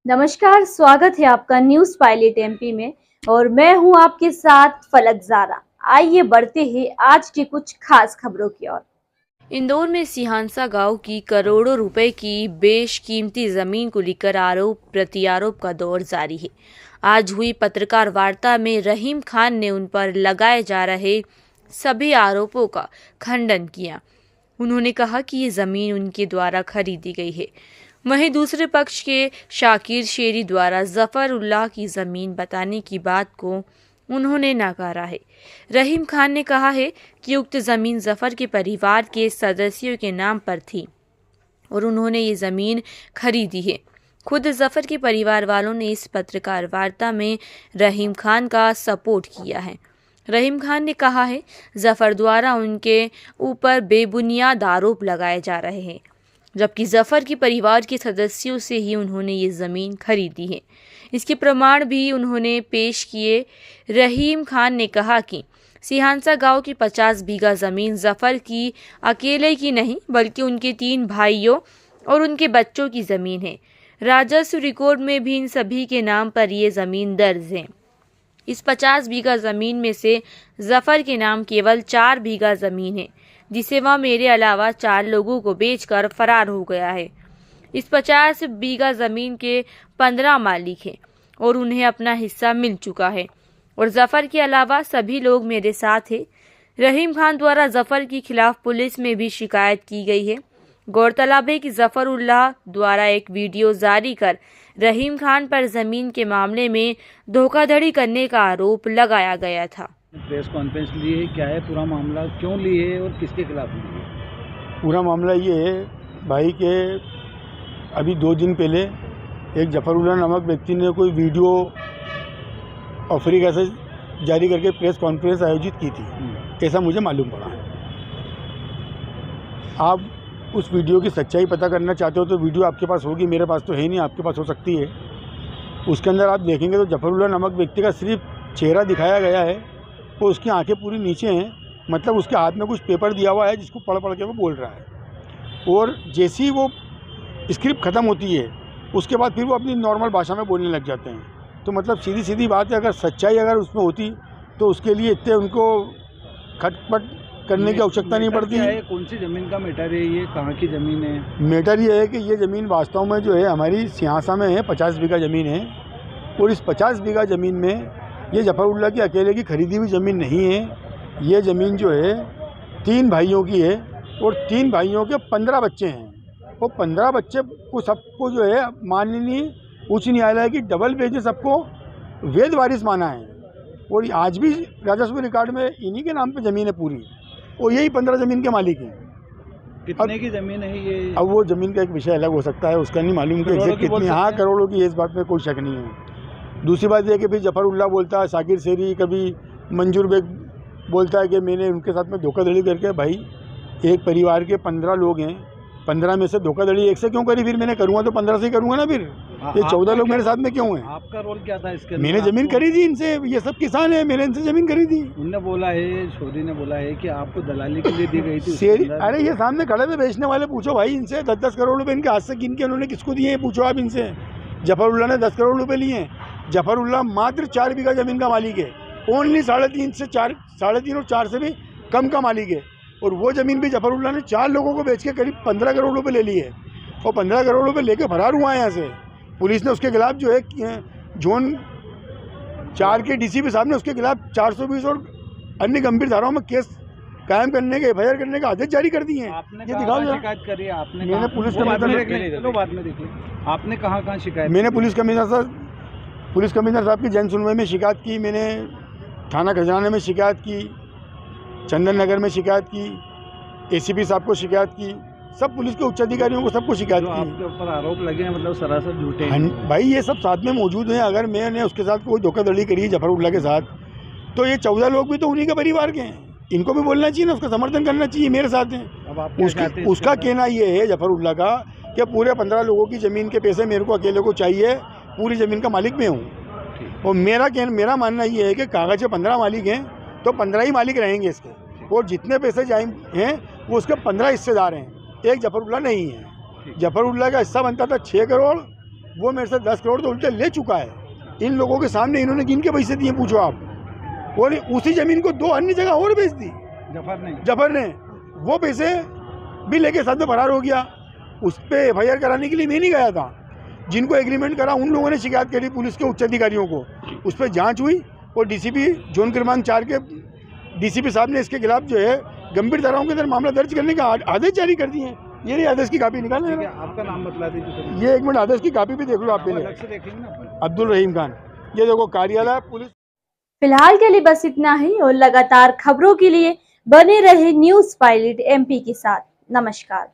नमस्कार, स्वागत है आपका न्यूज पायलट एमपी में और मैं हूं आपके साथ फलक ज़ारा। आइए बढ़ते हैं आज की कुछ खास खबरों की ओर। इंदौर में सिहांसा गांव की करोड़ों रुपए की बेशकीमती जमीन को लेकर आरोप प्रत्यारोप का दौर जारी है। आज हुई पत्रकार वार्ता में रहीम खान ने उन पर लगाए जा रहे सभी आरोपों का खंडन किया। उन्होंने कहा कि ये जमीन उनके द्वारा खरीदी गई है। वहीं दूसरे पक्ष के शाकिर शेरी द्वारा जफर उल्लाह की जमीन बताने की बात को उन्होंने नकारा है। रहीम खान ने कहा है कि उक्त जमीन जफर के परिवार के सदस्यों के नाम पर थी और उन्होंने ये जमीन खरीदी है। खुद जफर के परिवार वालों ने इस पत्रकार वार्ता में रहीम खान का सपोर्ट किया है। रहीम खान ने कहा है जफर द्वारा उनके ऊपर बेबुनियाद आरोप लगाए जा रहे हैं, जबकि जफर के परिवार के सदस्यों से ही उन्होंने ये ज़मीन खरीदी है। इसके प्रमाण भी उन्होंने पेश किए। रहीम खान ने कहा कि सिहांसा गांव की 50 बीघा ज़मीन जफर की अकेले की नहीं बल्कि उनके 3 भाइयों और उनके बच्चों की ज़मीन है। राजस्व रिकॉर्ड में भी इन सभी के नाम पर ये ज़मीन दर्ज है। इस 50 बीघा ज़मीन में से जफर के नाम केवल 4 बीघा ज़मीन है, जिसे वह मेरे अलावा 4 लोगों को बेचकर फरार हो गया है। इस 50 बीघा ज़मीन के 15 मालिक हैं और उन्हें अपना हिस्सा मिल चुका है और जफर के अलावा सभी लोग मेरे साथ हैं। रहीम खान द्वारा जफर के खिलाफ पुलिस में भी शिकायत की गई है। गौरतलब है कि जफर उल्लाह द्वारा एक वीडियो जारी कर रहीम खान पर ज़मीन के मामले में धोखाधड़ी करने का आरोप लगाया गया था। प्रेस कॉन्फ्रेंस ली है, क्या है पूरा मामला, क्यों ली है और किसके खिलाफ ली है? पूरा मामला ये है भाई के अभी 2 दिन पहले एक जफरुल्लाह नामक व्यक्ति ने कोई वीडियो अफ्रीका से जारी करके प्रेस कॉन्फ्रेंस आयोजित की थी, ऐसा मुझे मालूम पड़ा। आप उस वीडियो की सच्चाई पता करना चाहते हो तो वीडियो आपके पास होगी, मेरे पास तो है नहीं, आपके पास हो सकती है। उसके अंदर आप देखेंगे तो जफरुल्लाह नामक व्यक्ति का सिर्फ चेहरा दिखाया गया है और उसकी आंखें पूरी नीचे हैं, मतलब उसके हाथ में कुछ पेपर दिया हुआ है जिसको पढ़ पढ़ के वो बोल रहा है। और जैसे ही वो स्क्रिप्ट ख़त्म होती है उसके बाद फिर वो अपनी नॉर्मल भाषा में बोलने लग जाते हैं। तो मतलब सीधी सीधी बात है, अगर सच्चाई अगर उसमें होती तो उसके लिए इतने उनको खटपट करने की आवश्यकता नहीं पड़ती है। कौन सी ज़मीन का मैटर है, ये कहाँ की ज़मीन है? मैटर ये है कि ये ज़मीन वास्तव में जो है हमारी सिहांसा में है, 50 बीघा ज़मीन है और इस 50 बीघा ज़मीन में ये जफरुल्लाह की अकेले की खरीदी हुई ज़मीन नहीं है। ये ज़मीन जो है 3 भाइयों की है और 3 भाइयों के 15 बच्चे हैं और 15 बच्चे को सबको जो है माननीय उच्च न्यायालय की डबल बेंच ने सबको वैध वारिस माना है और आज भी राजस्व रिकॉर्ड में इन्हीं के नाम पे ज़मीन है पूरी और यही 15 ज़मीन के मालिक हैं। कितने की ज़मीन है ये? अब वो ज़मीन का एक विषय अलग हो सकता है, उसका नहीं मालूम कि एग्जैक्ट कितनी। हाँ, करोड़ों की, इस बात में कोई शक नहीं है। दूसरी बात यह है कि फिर जफरुल्लाह बोलता है, शाकिर शेरी, कभी मंजूर बेग बोलता है कि मैंने उनके साथ में धोखाधड़ी करके, भाई एक परिवार के 15 लोग हैं, 15 में से धोखाधड़ी एक से क्यों करी? फिर मैंने करूँगा तो 15 से ही करूँगा ना। फिर ये 14 लोग मेरे साथ में क्यों हैं? आपका रोल क्या था इसके? मैंने ज़मीन खरीदी इनसे, ये सब किसान है, मैंने इनसे ज़मीन खरीदी। उनने बोला है, शोरी ने बोला है कि आपको दलाली के लिए दी गई थी। शेरी, अरे ये सामने खड़े थे बेचने वाले, पूछो भाई इनसे। 10-10 करोड़ रुपए इनके हाथ से गिन के उन्होंने किसको दिए हैं, पूछो आप इनसे। जफरुल्लाह ने 10 करोड़ रुपए लिए हैं। जफरुल्लाह मात्र 4 बीघा ज़मीन का मालिक है, ओनली 3.5 से 4, 3.5 और 4 से भी कम का मालिक है। और वो ज़मीन भी जफरुल्लाह ने 4 लोगों को बेच के करीब 15 करोड़ रुपए ले लिए और 15 करोड़ रुपए लेके फरार हुआ है यहाँ से। पुलिस ने उसके खिलाफ जो है जोन 4 के डीसीपी साहब ने उसके खिलाफ 420 और अन्य गंभीर धाराओं में केस कायम करने के, एफआईआर करने का आदेश जारी कर दिए हैं। ये दिखाओ, शिकायत करी है आपने? मैंने पुलिस कमिश्नर, आपने कहाँ शिकायत? मैंने पुलिस कमिश्नर साहब की जन सुनवाई में शिकायत की, मैंने थाना खजाना में शिकायत की, चंदन नगर में शिकायत की, एसीपी साहब को शिकायत की, सब पुलिस के उच्च अधिकारियों को सबको शिकायत की। आपके ऊपर आरोप लगे हैं, मतलब सरासर झूठे हैं। भाई ये सब साथ में मौजूद हैं। अगर मैंने उसके साथ कोई धोखाधड़ी करी है जफरुल्लाह के साथ, तो ये 14 लोग भी तो उन्हीं के परिवार के हैं, इनको भी बोलना चाहिए ना, उसका समर्थन करना चाहिए। मेरे साथ हैं। उसका कहना ये है जफरुल्लाह का कि पूरे 15 लोगों की ज़मीन के पैसे मेरे को अकेले को चाहिए, पूरी ज़मीन का मालिक मैं हूँ। और मेरा मानना ये है कि कागज़ के 15 मालिक हैं तो 15 ही मालिक रहेंगे इसके, और जितने पैसे हैं वो उसके 15 हिस्सेदार हैं, एक जफरुल्लाह नहीं है। जफरुल्लाह का हिस्सा बनता था 6 करोड़, वो मेरे से 10 करोड़ तो उल्टे ले चुका है। इन लोगों के सामने इन्होंने किन के पैसे दिए पूछो आप। और उसी ज़मीन को 2 अन्य जगह और बेच दी जफर ने। वो पैसे भी लेके साथ में फरार हो गया। उस पर FIR कराने के लिए मैं नहीं गया था। जिनको एग्रीमेंट करा उन लोगों ने शिकायत करी पुलिस के उच्च अधिकारियों को। उस पर जाँच हुई और DCP जोन क्रमांक 4 के DCP साहब ने इसके खिलाफ जो है गंभीर धाराओं के अंदर मामला दर्ज करने का आदेश जारी कर दिए हैं। ये नहीं आदेश की कॉपी निकाल लेना। आपका नाम बतला दीजिए। ये 1 मिनट आदेश की कॉपी भी देख लो आप पहले। अब्दुल रहीम खान, ये देखो कार्यालय पुलिस। फिलहाल के लिए बस इतना ही और लगातार खबरों के लिए बने रहे न्यूज़ पायलट MP के साथ। नमस्कार।